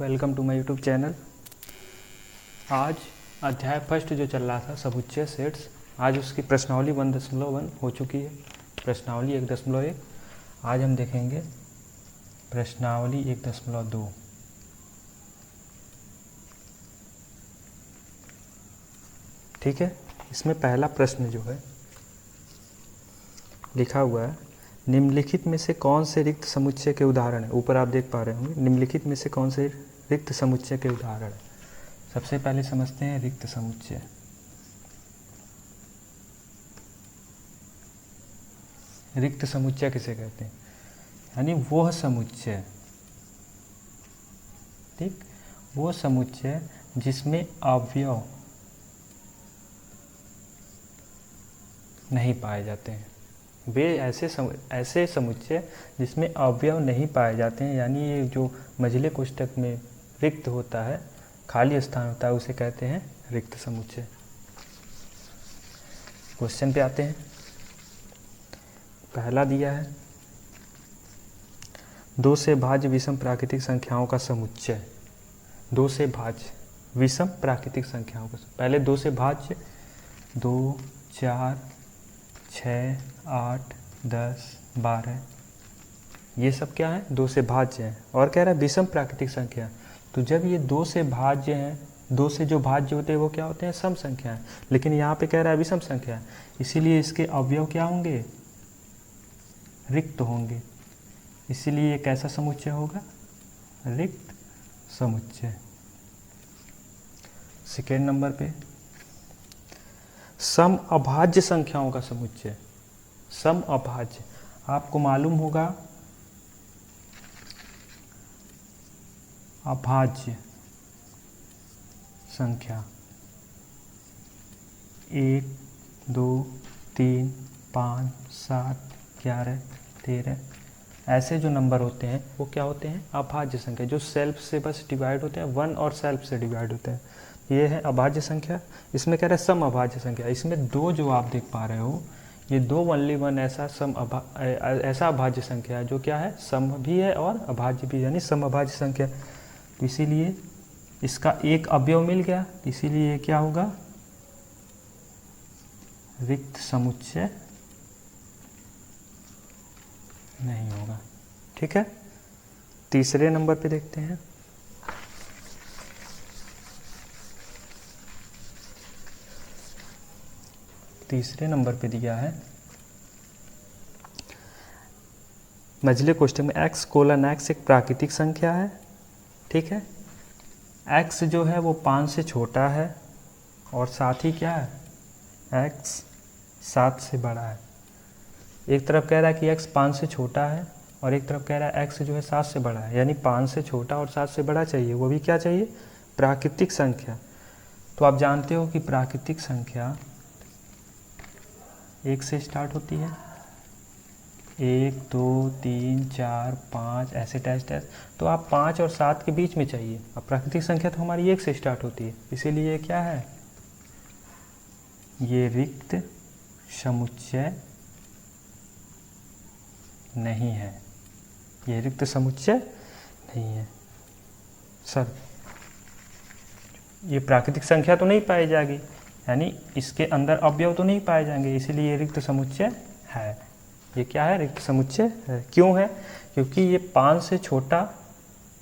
Welcome to my YouTube channel. आज अध्याय first जो चल रहा था समुच्चय सेट्स, आज उसकी प्रश्नावली 1.1 हो चुकी है। प्रश्नावली 1.1 आज हम देखेंगे प्रश्नावली 1.2। ठीक है, इसमें पहला प्रश्न जो है लिखा हुआ है, निम्नलिखित में से कौन से रिक्त समुच्चय के उदाहरण है। ऊपर आप देख पा रहे होंगे, निम्नलिखित में से कौन से रिक्त समुच्चय के उदाहरण है। सबसे पहले समझते हैं रिक्त समुच्चय। रिक्त समुच्चय किसे कहते हैं? यानी वह समुच्चय, ठीक, वो समुच्चय जिसमें अवयव नहीं पाए जाते हैं। वे ऐसे समुच्चय जिसमें अवयव नहीं पाए जाते हैं, यानी ये जो मझले कोष्ठक में रिक्त होता है, खाली स्थान होता है, उसे कहते हैं रिक्त समुच्चय। क्वेश्चन पे आते हैं। पहला दिया है 2 से भाज्य विषम प्राकृतिक संख्याओं का समुच्चय। 2 से भाज्य विषम प्राकृतिक संख्याओं का, पहले 2 से भाज्य 2, 4, 6, 8, 10, 12, ये सब क्या है? 2 से भाज्य हैं। और कह रहा है विषम प्राकृतिक संख्या, तो जब ये 2 से भाज्य हैं, 2 से जो भाज्य होते हैं वो क्या होते हैं? सम संख्या है। लेकिन यहाँ पे कह रहा है विषम संख्या है, इसीलिए इसके अवयव क्या होंगे? रिक्त होंगे। इसीलिए ये कैसा समुच्चय होगा? रिक्त समुच्चय। सेकेंड नंबर पे सम अभाज्य संख्याओं का समुच्चय। सम अभाज्य, आपको मालूम होगा अभाज्य संख्या 1, 2, 3, 5, 7, 11, 13, ऐसे जो नंबर होते हैं वो क्या होते हैं? अभाज्य संख्या, जो सेल्फ से बस डिवाइड होते हैं, 1 और सेल्फ से डिवाइड होते हैं, ये है अभाज्य संख्या। इसमें कह रहा है सम अभाज्य संख्या, इसमें 2 जो आप देख पा रहे हो, ये 2 ओनली 1 ऐसा अभाज्य संख्या है जो क्या है? सम भी है और अभाज्य भी, यानी सम अभाज्य संख्या। तो इसीलिए इसका एक अवयव मिल गया, इसीलिए ये क्या होगा? रिक्त समुच्चय नहीं होगा। ठीक है, तीसरे नंबर पे देखते हैं। तीसरे नंबर पे दिया है मझले कोष्ठक में x:x एक प्राकृतिक संख्या है। ठीक है, x जो है वो 5 से छोटा है और साथ ही क्या है? x 7 से बड़ा है। एक तरफ कह रहा है कि x 5 से छोटा है और एक तरफ कह रहा है x जो है 7 से बड़ा है, यानी 5 से छोटा और 7 से बड़ा चाहिए। वो भी क्या चाहिए? प्राकृतिक संख्या। तो आप जानते हो कि प्राकृतिक संख्या 1 से स्टार्ट होती है, 1, 2, 3, 4, 5 ऐसे टैच। तो आप 5 और 7 के बीच में चाहिए। अब प्राकृतिक संख्या तो हमारी 1 से स्टार्ट होती है, इसीलिए क्या है? ये रिक्त समुच्चय नहीं है। ये रिक्त समुच्चय नहीं है। सर, ये प्राकृतिक संख्या तो नहीं पाई जाएगी, यानी इसके अंदर अवयव तो नहीं पाए जाएंगे, इसीलिए ये रिक्त समुच्चय है। ये क्या है? रिक्त समुच्चय है। क्यों है? क्योंकि ये 5 से छोटा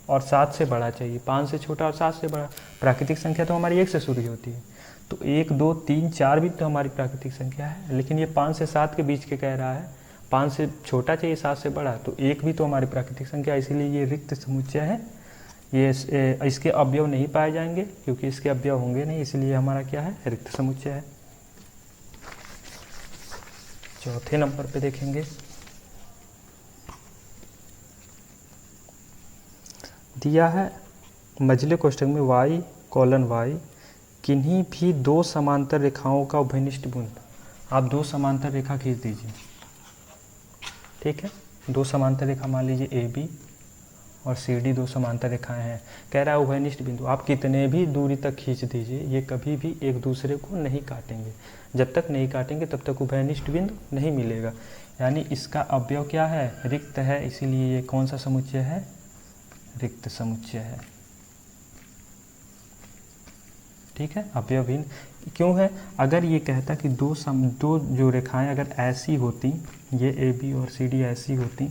और 7 से बड़ा चाहिए। 5 से छोटा और 7 से बड़ा। प्राकृतिक संख्या तो हमारी 1 से शुरू होती है, तो 1, 2, 3, 4 भी तो हमारी प्राकृतिक संख्या है, लेकिन ये 5 से 7 के बीच के कह रहा है। 5 से छोटा चाहिए, 7 से बड़ा, तो 1 भी तो हमारी प्राकृतिक संख्या, इसीलिए ये रिक्त समुच्चय है। ये इसके अवयव नहीं पाए जाएंगे, क्योंकि इसके अवयव होंगे नहीं, इसलिए हमारा क्या है? रिक्त समुच्चय है। चौथे नंबर पे देखेंगे, दिया है मझले कोष्ठक में y:y किन्हीं भी 2 समांतर रेखाओं का उभयनिष्ठ बिंदु। आप 2 समांतर रेखा खींच दीजिए। ठीक है, 2 समांतर रेखा मान लीजिए AB और CD 2 समांतर रेखाएं हैं। कह रहा है उभयनिष्ठ बिंदु, आप कितने भी दूरी तक खींच दीजिए, ये कभी भी एक दूसरे को नहीं काटेंगे। जब तक नहीं काटेंगे तब तक उभयनिष्ठ बिंदु नहीं मिलेगा। यानी इसका अवयव क्या है? रिक्त है, इसीलिए ये कौन सा समुच्चय है? रिक्त समुच्चय है। ठीक है, अवयवहीन क्यों है? अगर ये कहता कि दो जो रेखाएं अगर ऐसी होती, ये ए बी और सी डी ऐसी होती,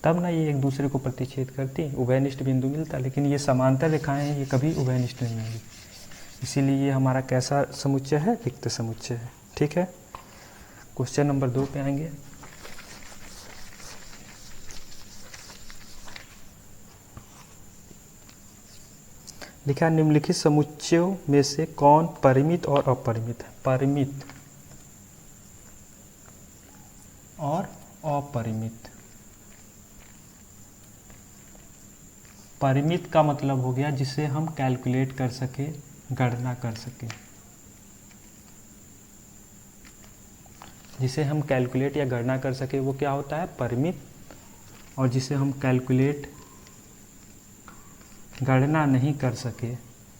तब ना ये एक दूसरे को प्रतिच्छेद करती, उभयनिष्ठ बिंदु मिलता, लेकिन ये समांतर रेखाएं हैं, ये कभी उभयनिष्ठ नहीं होंगी। इसीलिए ये हमारा कैसा समुच्चय है? रिक्त समुच्चय है। ठीक है, क्वेश्चन नंबर 2 पे आएंगे। लिखा निम्नलिखित समुच्चयों में से कौन परिमित और अपरिमित है? परिमित और अपरिमित। परिमित का मतलब हो गया जिसे हम कैलकुलेट कर सके, गणना कर सके, जिसे हम कैलकुलेट या गणना कर सके वो क्या होता है? परिमित। और जिसे हम कैलकुलेट गणना नहीं कर सके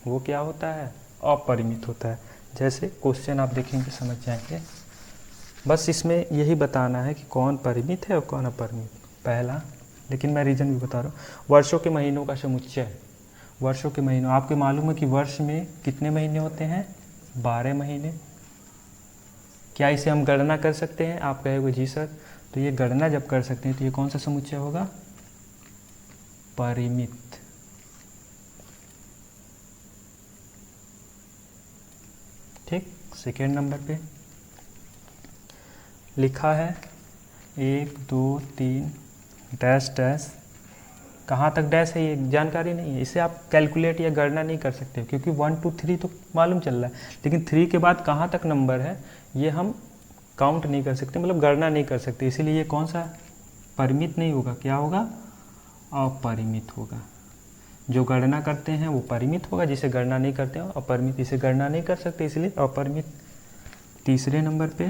वो क्या होता है? अपरिमित होता है। जैसे क्वेश्चन आप देखेंगे समझ जाएंगे। बस इसमें यही बताना है कि कौन परिमित है और कौन अपरिमित। पहला, लेकिन मैं रीजन भी बता रहा हूँ, वर्षों के महीनों का समुच्चय। वर्षों के महीनों, आपको मालूम है कि वर्ष में कितने महीने होते हैं? 12 महीने। क्या इसे हम गणना कर सकते हैं? आप कहेंगे जी सर, तो ये गणना जब कर सकते हैं तो ये कौन सा समुच्चय होगा? परिमित। ठीक, सेकेंड नंबर पे लिखा है 1 2 3 डैश डैश। कहाँ तक डैश है ये जानकारी नहीं है, इसे आप कैलकुलेट या गणना नहीं कर सकते क्योंकि 1 2 3 तो मालूम चल रहा है, लेकिन 3 के बाद कहाँ तक नंबर है ये हम काउंट नहीं कर सकते, मतलब गणना नहीं कर सकते। इसीलिए ये कौन सा परिमित नहीं होगा, क्या होगा? अपरिमित होगा। जो गणना करते हैं वो परिमित होगा, जिसे गणना नहीं करते हैं अपरिमित। इसे गणना नहीं कर सकते इसलिए अपरिमित। तीसरे नंबर पे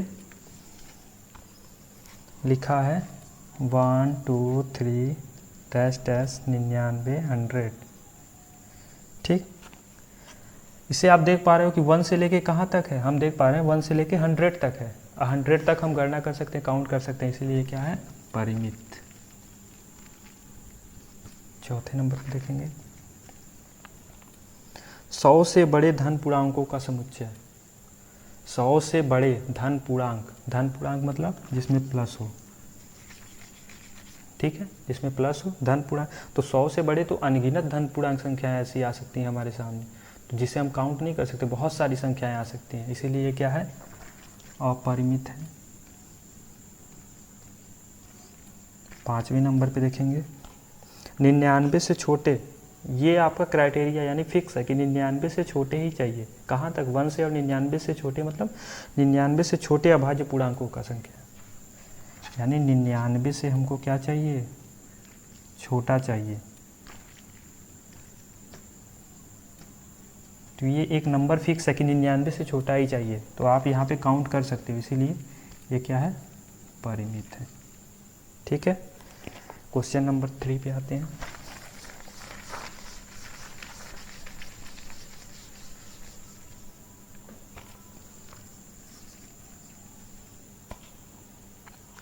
लिखा है 1 2 3 डैश डैश 99 100। ठीक, इसे आप देख पा रहे हो कि 1 से लेके कहाँ तक है? हम देख पा रहे हैं 1 से लेके 100 तक है। 100 तक हम गणना कर सकते हैं, काउंट कर सकते हैं, इसीलिए क्या है? परिमित। चौथे नंबर पर देखेंगे 100 से बड़े धन पूर्णांकों का समुच्चय। 100 से बड़े धन पूर्णांक, धन पूर्णांक मतलब जिसमें प्लस हो, ठीक है, जिसमें प्लस हो धन पूर्णांक। तो 100 से बड़े तो अनगिनत धन पूर्णांक संख्याएं ऐसी आ सकती हैं हमारे सामने, तो जिसे हम काउंट नहीं कर सकते, बहुत सारी संख्याएं आ सकती हैं, इसीलिए क्या है? अपरिमित है। 5वें नंबर पे देखेंगे 99 से छोटे। ये आपका क्राइटेरिया यानी फिक्स है कि 99 से छोटे ही चाहिए। कहाँ तक? 1 से और 99 से छोटे, मतलब 99 से छोटे अभाज्य पूर्णांकों का संख्या, यानी 99 से हमको क्या चाहिए? छोटा चाहिए। तो ये एक नंबर फिक्स है कि 99 से छोटा ही चाहिए, तो आप यहाँ पे काउंट कर सकते हो, इसीलिए ये क्या है? परिमित है। ठीक है, क्वेश्चन नंबर 3 पे आते हैं।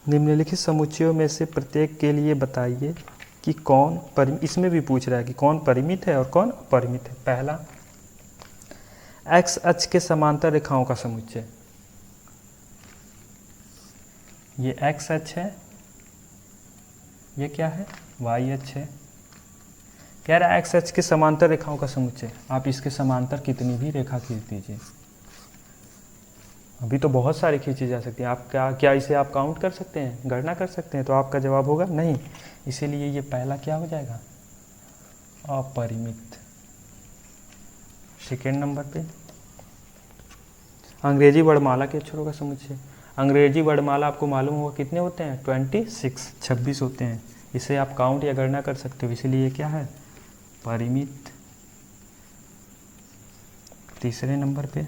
निम्नलिखित समुच्चयों में से प्रत्येक के लिए बताइए कि कौन परिमित। इसमें भी पूछ रहा है कि कौन परिमित है और कौन अपरिमित है। पहला, एक्स अक्ष के समांतर रेखाओं का समुच्चय। ये एक्स अक्ष है, ये क्या है? वाई अक्ष है। कह रहा है एक्स अक्ष के समांतर रेखाओं का समुच्चय। आप इसके समांतर कितनी भी रेखा खींच दीजिए, अभी तो बहुत सारी खींची जा सकती है। आप क्या इसे आप काउंट कर सकते हैं, गणना कर सकते हैं? तो आपका जवाब होगा नहीं, इसीलिए ये पहला क्या हो जाएगा? अपरिमित। सेकेंड नंबर पे अंग्रेजी वर्णमाला के अक्षरों का समुच्चय। अंग्रेजी वर्णमाला आपको मालूम होगा कितने होते हैं? 26 होते हैं। इसे आप काउंट या गणना कर सकते हो, इसीलिए क्या है? परिमित। तीसरे नंबर पे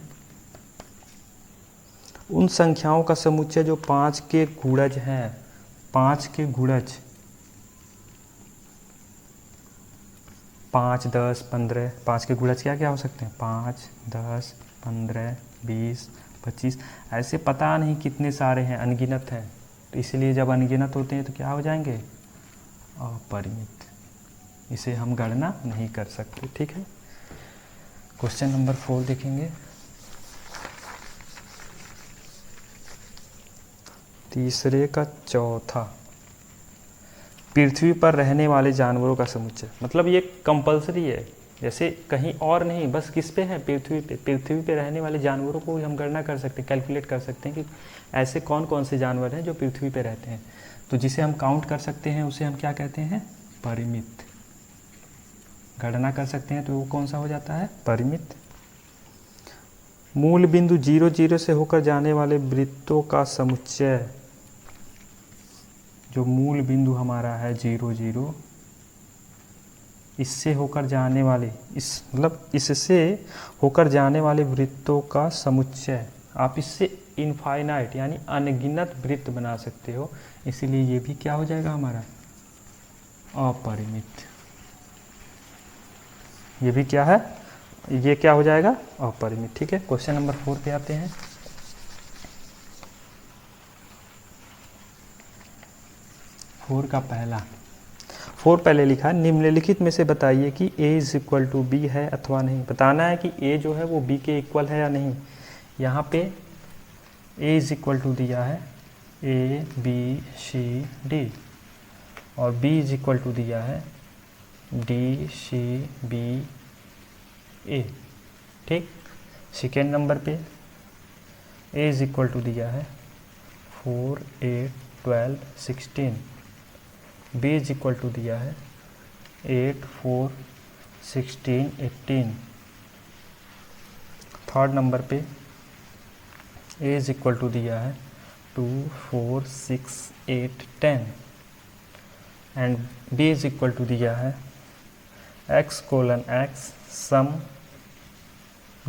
उन संख्याओं का समुच्चय जो 5 के गुणज हैं। 5 के गुणज, 5 10 15। 5 के गुणज क्या क्या हो सकते हैं? 5 10 15 20 25, ऐसे पता नहीं कितने सारे हैं, अनगिनत हैं। तो इसलिए जब अनगिनत होते हैं तो क्या हो जाएंगे? अपरिमित। इसे हम गणना नहीं कर सकते। ठीक है, क्वेश्चन नंबर 4 देखेंगे। तीसरे का चौथा, पृथ्वी पर रहने वाले जानवरों का समुच्चय। मतलब ये कंपलसरी है, जैसे कहीं और नहीं, बस किस पे है, पृथ्वी पे। पृथ्वी पे रहने वाले जानवरों को हम गणना कर सकते हैं, कैलकुलेट कर सकते हैं कि ऐसे कौन कौन से जानवर हैं जो पृथ्वी पे रहते हैं। तो जिसे हम काउंट कर सकते हैं उसे हम क्या कहते हैं, परिमित। गणना कर सकते हैं तो वो कौन सा हो जाता है, परिमित। मूल बिंदु 0 0 से होकर जाने वाले वृत्तों का समुच्चय। जो मूल बिंदु हमारा है 0 0, इससे होकर जाने वाले, इससे होकर जाने वाले वृत्तों का समुच्चय। आप इससे इनफाइनाइट यानी अनगिनत वृत्त बना सकते हो, इसीलिए ये भी क्या हो जाएगा हमारा, अपरिमित। ये भी क्या है, ये क्या हो जाएगा, अपरिमित। ठीक है, क्वेश्चन नंबर 4 पे आते हैं। फोर का पहला, 4 पहले लिखा है, निम्नलिखित में से बताइए कि a is equal to b है अथवा नहीं। बताना है कि a जो है वो b के इक्वल है या नहीं। यहाँ पे a इज इक्वल टू दिया है a b c d, और b इज इक्वल टू दिया है d c b a। ठीक, सेकेंड नंबर पे a इज इक्वल टू दिया है 4 8 12 16, b इज इक्वल टू दिया है 8 4 16 18। थर्ड नंबर पे a इज इक्वल टू दिया है 2 4 6 8 10, and b is equal to दिया है x कोलन x सम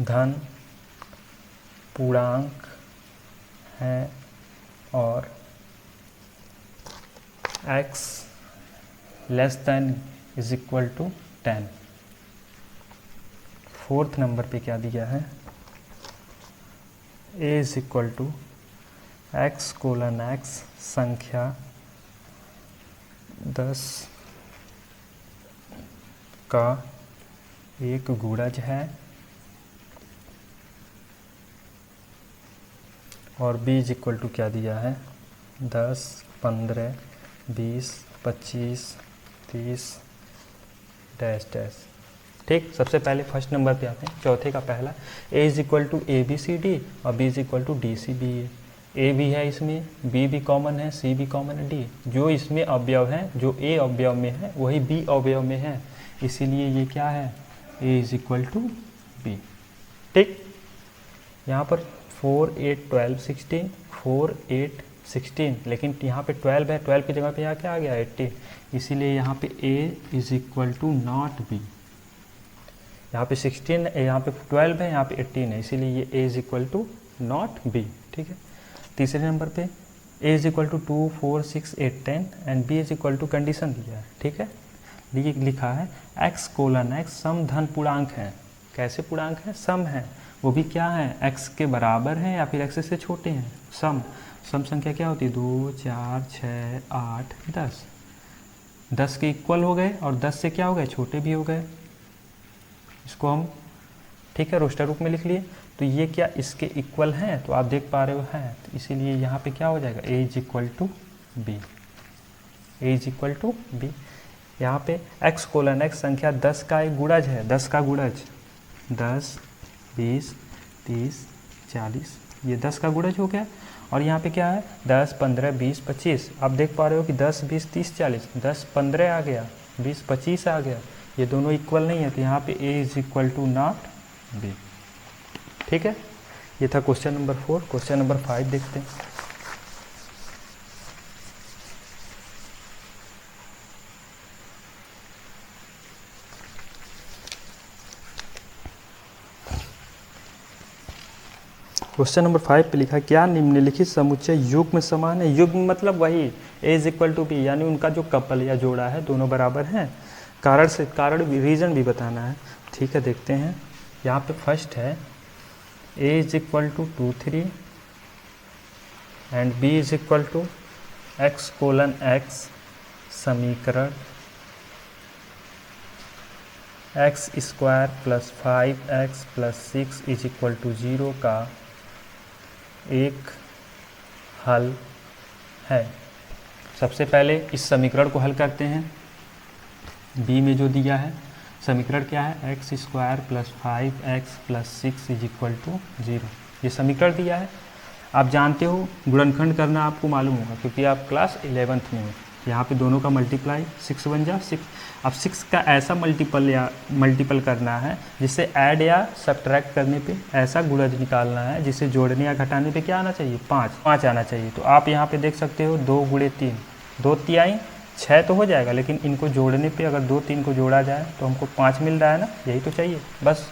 धन पूर्णांक है और x less than is equal to 10। Fourth number पे क्या दिया है, a is equal to x colon x संख्या 10 का एक गुणज है, और b इज इक्वल टू क्या दिया है 10 15 20 25 30 डैश डैश। ठीक, सबसे पहले फर्स्ट नंबर पे आते हैं, चौथे का पहला, a is equal to a b c d और b is equal to d c b a. A भी है इसमें, b भी कॉमन है, c भी कॉमन है, d जो इसमें अवयव है, जो a अवयव में है वही b अवयव में है, इसीलिए ये क्या है, a is equal to b। ठीक, यहाँ पर 4 8 12 16 4 8 16, लेकिन यहाँ पे 12 है, 12 की जगह पे यहाँ क्या आ गया 18, इसीलिए यहाँ पे a is equal to not b। यहाँ पे 16, यहाँ पे 12 है, यहाँ पे 18 है, इसीलिए ये a is equal to not b। ठीक है, तीसरे नंबर पे a is equal to 2 4 6 8 10 and b is equal to condition दिया है। ठीक है, लिखा है x कोलन x सम धन पूर्णांक है। कैसे पूर्णांक है, सम है, वो भी क्या है, x के बराबर है या फिर x से छोटे हैं। सम संख्या क्या होती है, 2 4 6 8 10, 10 के इक्वल हो गए और 10 से क्या हो गए, छोटे भी हो गए। इसको हम, ठीक है, रोस्टर रूप में लिख लिए। तो ये क्या इसके इक्वल हैं, तो आप देख पा रहे हो हैं, तो इसीलिए यहाँ पे क्या हो जाएगा, a is equal to b, a is equal to b. यहाँ पे x कोलन x संख्या 10 का एक गुणज है, 10 का गुणज, 10 20 30 40, ये 10 का गुणज हो गया। और यहाँ पे क्या है 10 15 20 25, आप देख पा रहे हो कि 10 20 30 40, 10 15 आ गया, 20 25 आ गया, ये दोनों इक्वल नहीं है, तो यहाँ पे a is equal to not b। ठीक है, ये था क्वेश्चन नंबर 4। क्वेश्चन नंबर 5 देखते हैं। क्वेश्चन नंबर 5 पे लिखा है, क्या निम्नलिखित समुच्चय युग्म समान है। युग्म मतलब वही a is equal to b, यानी उनका जो कपल या जोड़ा है दोनों बराबर हैं। कारण रीजन भी बताना है। ठीक है, देखते हैं। यहाँ पे फर्स्ट है a is equal to 2 3 and b is equal to x colon x समीकरण x square plus 5x plus 6 is equal to 0 का एक हल है। सबसे पहले इस समीकरण को हल करते हैं। बी में जो दिया है समीकरण क्या है, x square plus 5x plus 6 is equal to 0, ये समीकरण दिया है। आप जानते हो गुणनखंड करना आपको मालूम होगा क्योंकि आप क्लास 11th में हो। यहाँ पे दोनों का मल्टीप्लाई 6 बन जा 6। अब 6 का ऐसा मल्टीपल करना है जिससे ऐड या सब्ट्रैक्ट करने पे ऐसा गुणज निकालना है जिसे जोड़ने या घटाने पे क्या आना चाहिए, 5 आना चाहिए। तो आप यहाँ पे देख सकते हो 2 गुणे 3, 2 तिहाई 6 तो हो जाएगा, लेकिन इनको जोड़ने पे अगर 2 3 को जोड़ा जाए तो हमको 5 मिल रहा है ना, यही तो चाहिए बस।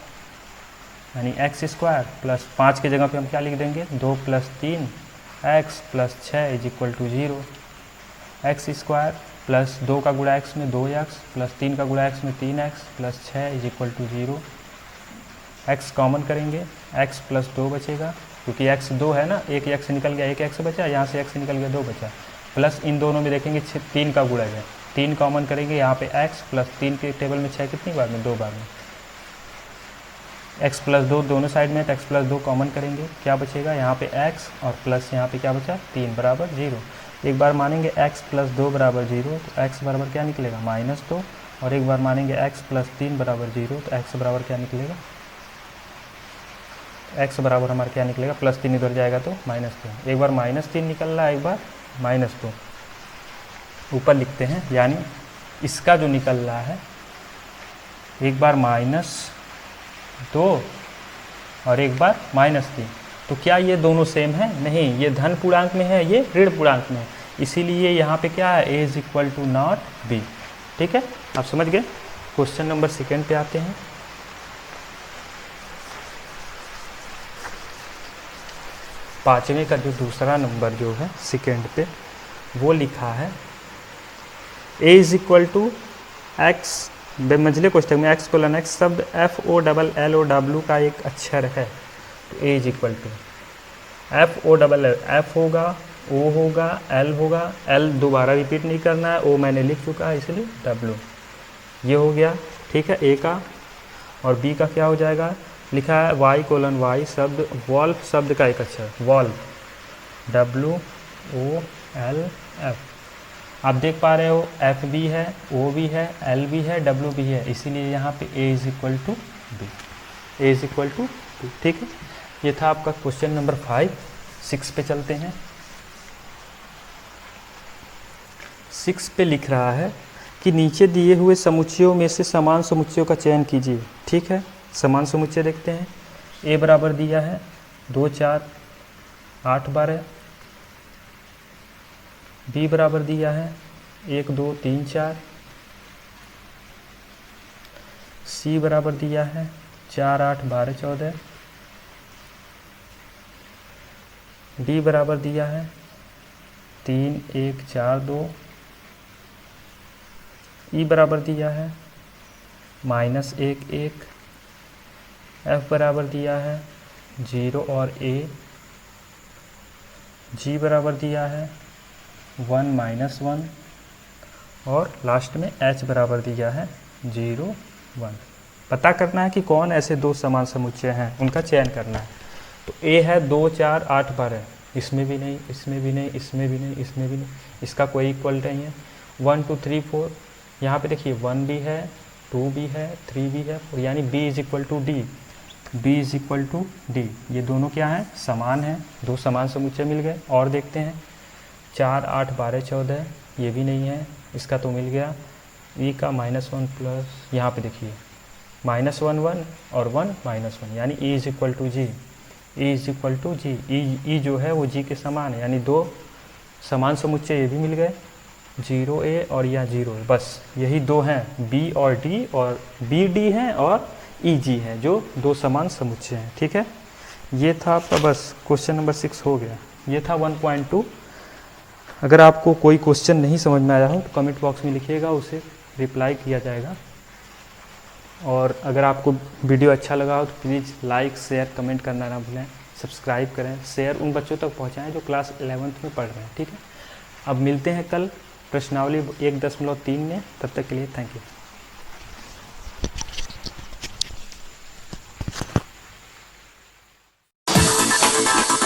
यानी एक्स स्क्वायर प्लस 5 की जगह पे हम क्या लिख देंगे, 2 plus 3 x plus 6 is equal to 0। X square plus 2 का गुणा एक्स में 2x प्लस 3 का गुणा एक्स में 3x plus 6 is equal to 0। X common करेंगे, x प्लस 2 बचेगा क्योंकि x 2 है ना, एक x निकल गया, एक x बचा, यहाँ से x निकल गया 2 बचा, प्लस इन दोनों में देखेंगे 3 का गुणा है, 3 कॉमन करेंगे, यहाँ पे x प्लस 3 के टेबल में 6 कितनी बार में, 2 बार में। x प्लस 2 दोनों साइड में, तो x प्लस 2 कॉमन करेंगे, क्या बचेगा यहाँ पे x और प्लस यहाँ पे क्या बचा 3 बराबर 0। एक बार मानेंगे x प्लस 2 बराबर 0 तो x बराबर क्या निकलेगा -2, और एक बार मानेंगे x प्लस 3 बराबर 0 तो x बराबर क्या निकलेगा, x बराबर हमारा क्या निकलेगा, प्लस 3 इधर जाएगा तो -3। एक बार -3 निकल रहा है, एक बार -2 ऊपर लिखते हैं। यानी इसका जो निकल रहा है एक बार -2 और एक बार -3, तो क्या ये दोनों सेम है, नहीं, ये धन पूर्णांक में है, ये ऋण पूर्णांक में है, इसीलिए यहाँ पे क्या है, a is equal to not b। ठीक है, आप समझ गए। क्वेश्चन नंबर 2 पे आते हैं। पाँचवें का जो दूसरा नंबर जो है 2 पे वो लिखा है a is equal to x, बेमंजिले कोष्ठक में x:x शब्द FOLLOW का एक अक्षर है, तो a is equal to FOLL, F होगा, O होगा, L होगा, L दोबारा रिपीट नहीं करना है, O मैंने लिख चुका है इसलिए W, ये हो गया। ठीक है, A का। और B का क्या हो जाएगा, लिखा है Y:Y शब्द वॉल्फ शब्द का एक अक्षर, वॉल्फ WOLF। आप देख पा रहे हो F भी है, O भी है, L भी है, W भी है, इसीलिए यहाँ पे A is equal to B, A is equal to B। ठीक है, ये था आपका क्वेश्चन नंबर 5। 6 पे चलते हैं। 6 पे लिख रहा है कि नीचे दिए हुए समुच्चयों में से समान समुच्चयों का चयन कीजिए। ठीक है, समान समुच्चय देखते हैं। A बराबर दिया है 2 4 8 12, B बराबर दिया है 1 2 3 4, C बराबर दिया है 4 8 12 14, D बराबर दिया है 3 1 4 2, E बराबर दिया है -1 1, F बराबर दिया है 0 और A, G बराबर दिया है 1 -1, और लास्ट में H बराबर दिया है 0 1। पता करना है कि कौन ऐसे दो समान समुच्चय हैं, उनका चयन करना है। तो A है 2 4 8 12, इसमें भी नहीं, इसमें भी नहीं, इसमें भी नहीं, इसमें भी नहीं, इसका कोई इक्वल नहीं है। 1 2 3 4, यहाँ पे देखिए 1 भी है, 2 भी है, 3 भी है, और यानी B is equal to D, B is equal to D। ये दोनों क्या हैं, समान हैं, दो समान समुच्चय मिल गए। और देखते हैं 4 8 12 14, ये भी नहीं है, इसका तो मिल गया। E का -1 प्लस, यहाँ पे देखिए -1 1 और 1 -1, यानी E is equal to G, E is equal to G। E जो है वो G के समान है, यानी दो समान समुच्चय ये भी मिल गए, 0A और या 0A, बस यही दो हैं, B और D, और BD हैं और EG है, जो दो समान समुच्चय हैं। ठीक है, ये था आपका, बस क्वेश्चन नंबर 6 हो गया। ये था 1.2। अगर आपको कोई क्वेश्चन नहीं समझ में आया हो तो कमेंट बॉक्स में लिखिएगा, उसे रिप्लाई किया जाएगा। और अगर आपको वीडियो अच्छा लगा हो तो प्लीज़ लाइक शेयर कमेंट करना ना भूलें, सब्सक्राइब करें, शेयर उन बच्चों तक पहुंचाएं जो क्लास 11th में पढ़ रहे हैं। ठीक है, अब मिलते हैं कल प्रश्नावली 1.3 में, तब तक के लिए थैंक यू। है।